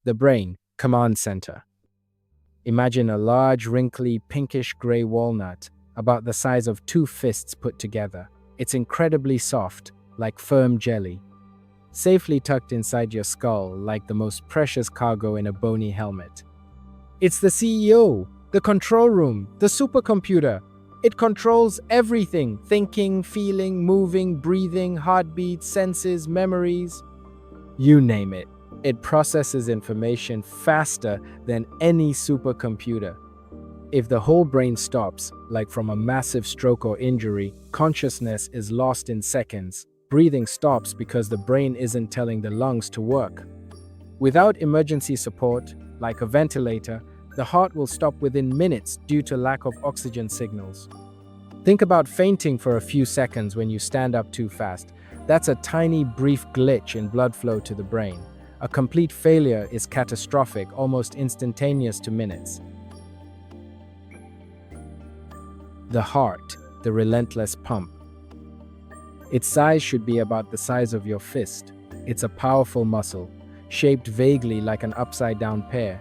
The brain, command center. Imagine a large, wrinkly, pinkish-gray walnut, about the size of two fists put together. It's incredibly soft, like firm jelly, safely tucked inside your skull like the most precious cargo in a bony helmet. It's the CEO, the control room, the supercomputer. It controls everything: thinking, feeling, moving, breathing, heartbeats, senses, memories. You name it. It processes information faster than any supercomputer. If the whole brain stops, like from a massive stroke or injury, consciousness is lost in seconds. Breathing stops because the brain isn't telling the lungs to work. Without emergency support, like a ventilator, the heart will stop within minutes due to lack of oxygen signals. Think about fainting for a few seconds when you stand up too fast. That's a tiny, brief glitch in blood flow to the brain. A complete failure is catastrophic, almost instantaneous to minutes. The heart, the relentless pump. Its size should be about the size of your fist. It's a powerful muscle, shaped vaguely like an upside-down pear.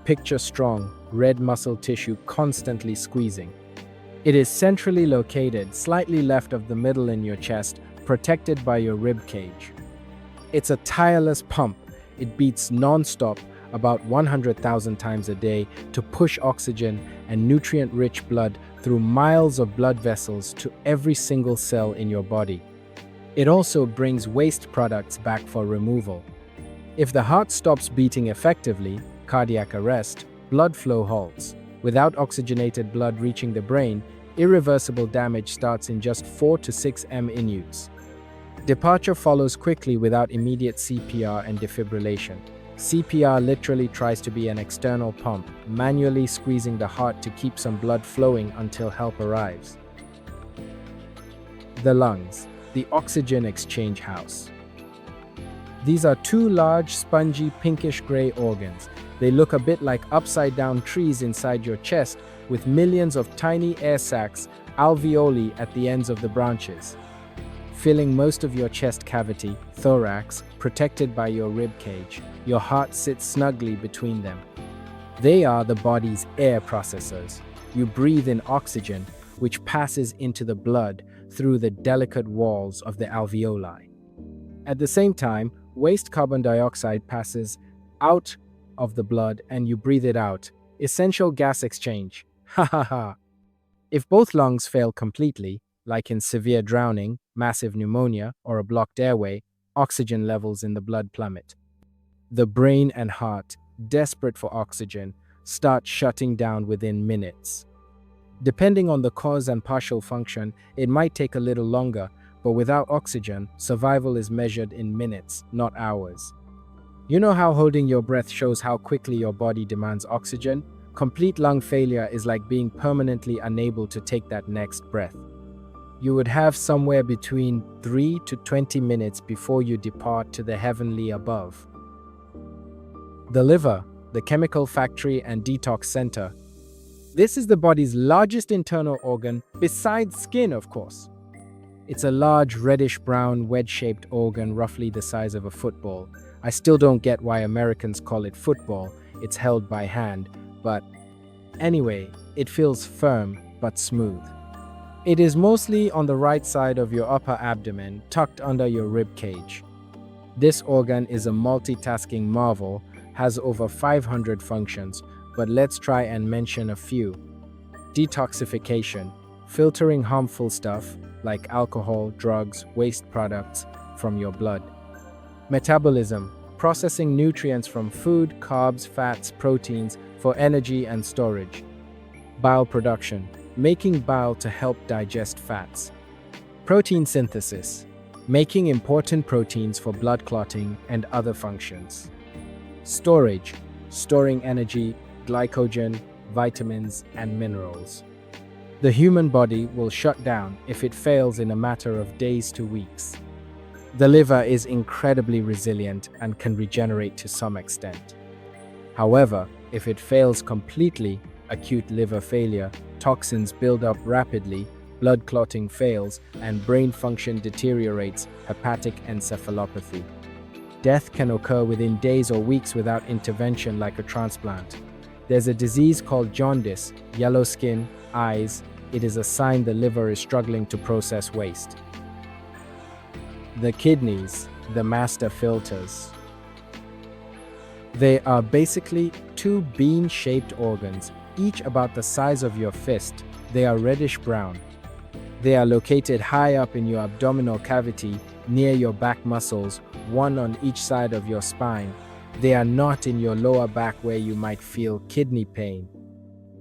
Picture strong, red muscle tissue constantly squeezing. It is centrally located, slightly left of the middle in your chest, protected by your rib cage. It's a tireless pump. It beats non-stop, about 100,000 times a day, to push oxygen and nutrient-rich blood through miles of blood vessels to every single cell in your body. It also brings waste products back for removal. If the heart stops beating effectively, cardiac arrest, blood flow halts. Without oxygenated blood reaching the brain, irreversible damage starts in just 4 to 6 minutes. Departure follows quickly without immediate CPR and defibrillation. CPR literally tries to be an external pump, manually squeezing the heart to keep some blood flowing until help arrives. The lungs, the oxygen exchange house. These are two large, spongy, pinkish-gray organs. They look a bit like upside-down trees inside your chest, with millions of tiny air sacs, alveoli, at the ends of the branches, filling most of your chest cavity, thorax, protected by your rib cage. Your heart sits snugly between them. They are the body's air processors. You breathe in oxygen, which passes into the blood through the delicate walls of the alveoli. At the same time, waste carbon dioxide passes out of the blood and you breathe it out. Essential gas exchange. Ha ha ha. If both lungs fail completely, like in severe drowning, massive pneumonia, or a blocked airway, oxygen levels in the blood plummet. The brain and heart, desperate for oxygen, start shutting down within minutes. Depending on the cause and partial function, it might take a little longer, but without oxygen, survival is measured in minutes, not hours. You know how holding your breath shows how quickly your body demands oxygen? Complete lung failure is like being permanently unable to take that next breath. You would have somewhere between 3 to 20 minutes before you depart to the heavenly above. The liver, the chemical factory and detox center. This is the body's largest internal organ, besides skin, of course. It's a large reddish-brown, wedge-shaped organ roughly the size of a football. I still don't get why Americans call it football. It's held by hand, but anyway, it feels firm but smooth. It is mostly on the right side of your upper abdomen, tucked under your rib cage. This organ is a multitasking marvel, has over 500 functions, but let's try and mention a few. Detoxification, filtering harmful stuff like alcohol, drugs, waste products from your blood. Metabolism, processing nutrients from food, carbs, fats, proteins for energy and storage. Bile production, making bile to help digest fats. Protein synthesis, making important proteins for blood clotting and other functions. Storage, storing energy, glycogen, vitamins, and minerals. The human body will shut down if it fails in a matter of days to weeks. The liver is incredibly resilient and can regenerate to some extent. However, if it fails completely, acute liver failure, toxins build up rapidly, blood clotting fails, and brain function deteriorates, hepatic encephalopathy. Death can occur within days or weeks without intervention like a transplant. There's a disease called jaundice, yellow skin, eyes. It is a sign the liver is struggling to process waste. The kidneys, the master filters. They are basically two bean-shaped organs, each about the size of your fist. They are reddish-brown. They are located high up in your abdominal cavity, near your back muscles, one on each side of your spine. They are not in your lower back where you might feel kidney pain.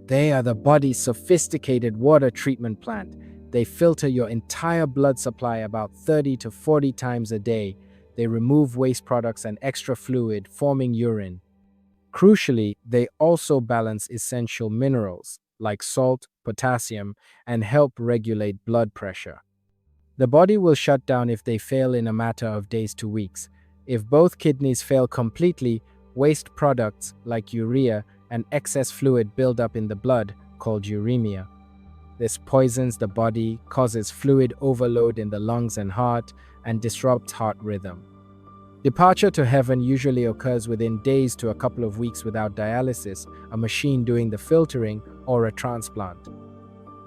They are the body's sophisticated water treatment plant. They filter your entire blood supply about 30 to 40 times a day. They remove waste products and extra fluid, forming urine. Crucially, they also balance essential minerals like salt, potassium, and help regulate blood pressure. The body will shut down if they fail in a matter of days to weeks. If both kidneys fail completely, waste products like urea and excess fluid build up in the blood, called uremia. This poisons the body, causes fluid overload in the lungs and heart, and disrupts heart rhythm. Departure to heaven usually occurs within days to a couple of weeks without dialysis, a machine doing the filtering, or a transplant.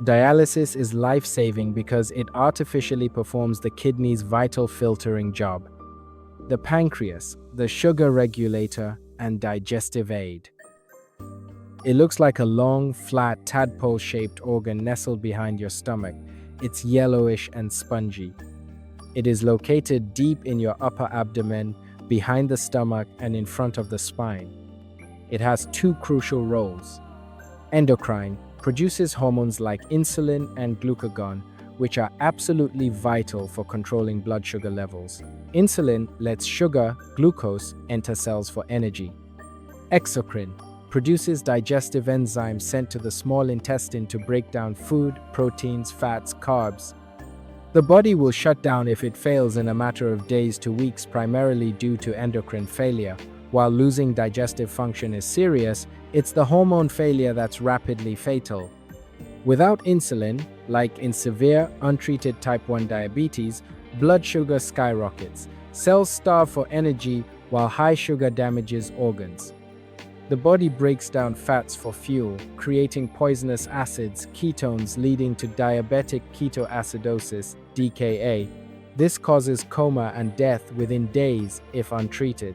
Dialysis is life-saving because it artificially performs the kidney's vital filtering job. The pancreas, the sugar regulator and digestive aid. It looks like a long, flat, tadpole-shaped organ nestled behind your stomach. It's yellowish and spongy. It is located deep in your upper abdomen, behind the stomach, and in front of the spine. It has two crucial roles. Endocrine produces hormones like insulin and glucagon, which are absolutely vital for controlling blood sugar levels. Insulin lets sugar, glucose, enter cells for energy. Exocrine produces digestive enzymes sent to the small intestine to break down food, proteins, fats, carbs. The body will shut down if it fails in a matter of days to weeks, primarily due to endocrine failure. While losing digestive function is serious, it's the hormone failure that's rapidly fatal. Without insulin, like in severe, untreated type 1 diabetes, blood sugar skyrockets. Cells starve for energy while high sugar damages organs. The body breaks down fats for fuel, creating poisonous acids, ketones, leading to diabetic ketoacidosis, DKA. This causes coma and death within days if untreated.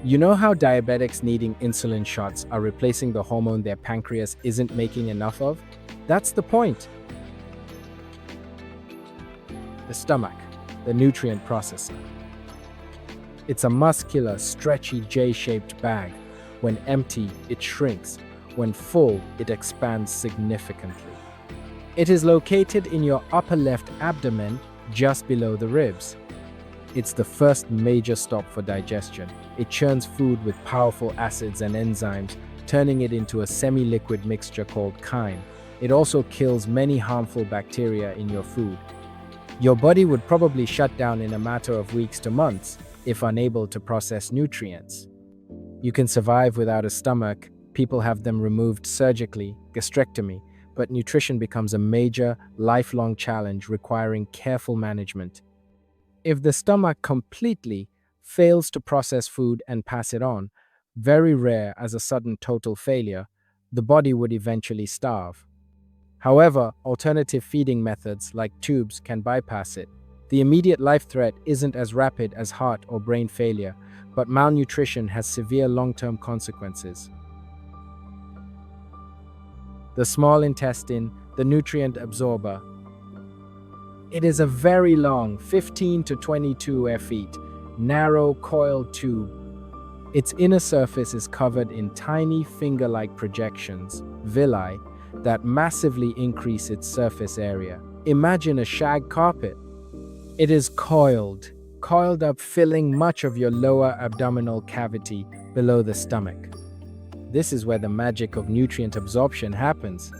You know how diabetics needing insulin shots are replacing the hormone their pancreas isn't making enough of? That's the point. The stomach, the nutrient processor. It's a muscular, stretchy J-shaped bag. When empty, it shrinks. When full, it expands significantly. It is located in your upper left abdomen, just below the ribs. It's the first major stop for digestion. It churns food with powerful acids and enzymes, turning it into a semi-liquid mixture called chyme. It also kills many harmful bacteria in your food. Your body would probably shut down in a matter of weeks to months if unable to process nutrients. You can survive without a stomach. People have them removed surgically, gastrectomy, but nutrition becomes a major, lifelong challenge requiring careful management. If the stomach completely fails to process food and pass it on, very rare as a sudden total failure, the body would eventually starve. However, alternative feeding methods like tubes can bypass it. The immediate life threat isn't as rapid as heart or brain failure, but malnutrition has severe long-term consequences. The small intestine, the nutrient absorber. It is a very long, 15 to 22 feet, narrow coiled tube. Its inner surface is covered in tiny finger-like projections, villi, that massively increase its surface area. Imagine a shag carpet. It is coiled up, filling much of your lower abdominal cavity below the stomach. This is where the magic of nutrient absorption happens.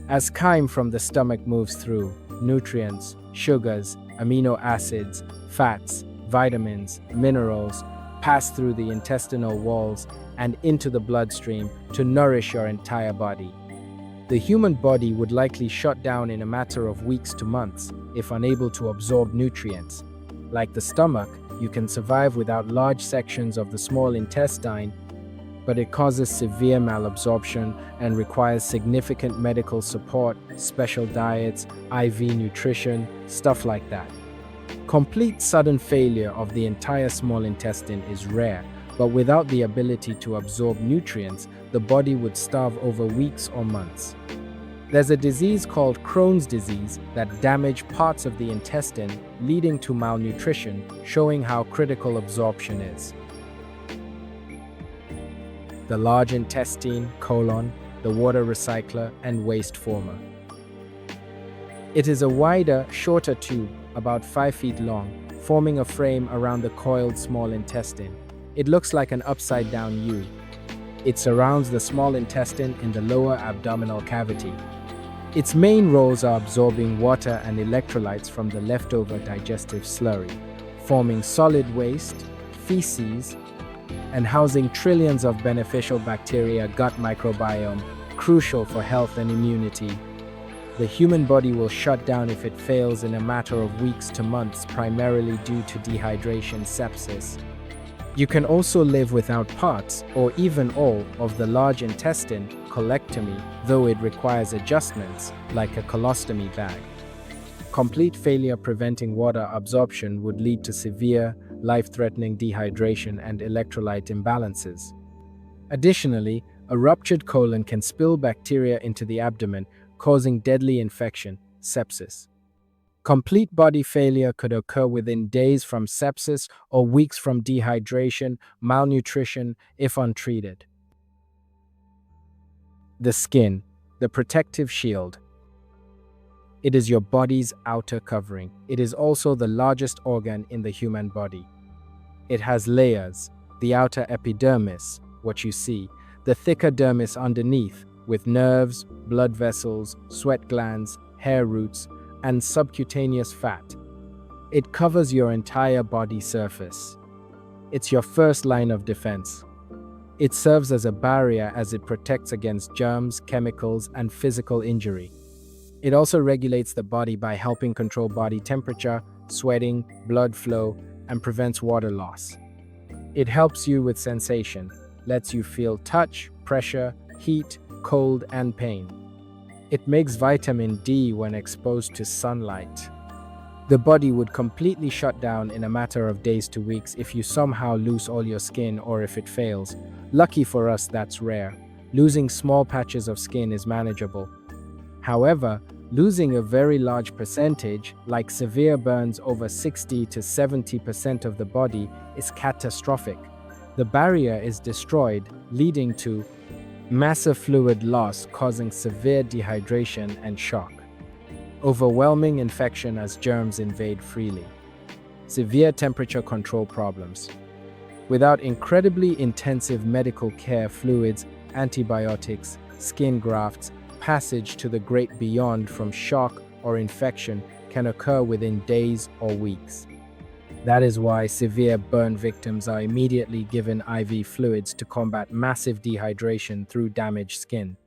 As chyme from the stomach moves through, nutrients, sugars, amino acids, fats, vitamins, minerals pass through the intestinal walls and into the bloodstream to nourish your entire body. The human body would likely shut down in a matter of weeks to months if unable to absorb nutrients. Like the stomach, You can survive without large sections of the small intestine, but it causes severe malabsorption and requires significant medical support, special diets, IV nutrition, stuff like that. Complete sudden failure of the entire small intestine is rare, but without the ability to absorb nutrients, the body would starve over weeks or months. There's a disease called Crohn's disease that damages parts of the intestine, leading to malnutrition, showing how critical absorption is. The large intestine, colon, the water recycler, and waste former. It is a wider, shorter tube, about 5 feet long, forming a frame around the coiled small intestine. It looks like an upside-down U. It surrounds the small intestine in the lower abdominal cavity. Its main roles are absorbing water and electrolytes from the leftover digestive slurry, forming solid waste, feces, and housing trillions of beneficial bacteria, gut microbiome, crucial for health and immunity. The human body will shut down if it fails in a matter of weeks to months, primarily due to dehydration, sepsis. You can also live without parts, or even all, of the large intestine, colectomy, though it requires adjustments, like a colostomy bag. Complete failure preventing water absorption would lead to severe, life-threatening dehydration and electrolyte imbalances. Additionally, a ruptured colon can spill bacteria into the abdomen, causing deadly infection, sepsis. Complete body failure could occur within days from sepsis or weeks from dehydration, malnutrition, if untreated. The skin, the protective shield. It is your body's outer covering. It is also the largest organ in the human body. It has layers, the outer epidermis, what you see, the thicker dermis underneath, with nerves, blood vessels, sweat glands, hair roots, and subcutaneous fat. It covers your entire body surface. It's your first line of defense. It serves as a barrier as it protects against germs, chemicals, and physical injury. It also regulates the body by helping control body temperature, sweating, blood flow, and prevents water loss. It helps you with sensation, lets you feel touch, pressure, heat, cold, and pain. It makes vitamin D when exposed to sunlight. The body would completely shut down in a matter of days to weeks if you somehow lose all your skin or if it fails. Lucky for us, that's rare. Losing small patches of skin is manageable. However, losing a very large percentage, like severe burns over 60 to 70% of the body, is catastrophic. The barrier is destroyed, leading to massive fluid loss, causing severe dehydration and shock. Overwhelming infection as germs invade freely. Severe temperature control problems. Without incredibly intensive medical care, fluids, antibiotics, skin grafts, passage to the great beyond from shock or infection can occur within days or weeks. That is why severe burn victims are immediately given IV fluids to combat massive dehydration through damaged skin.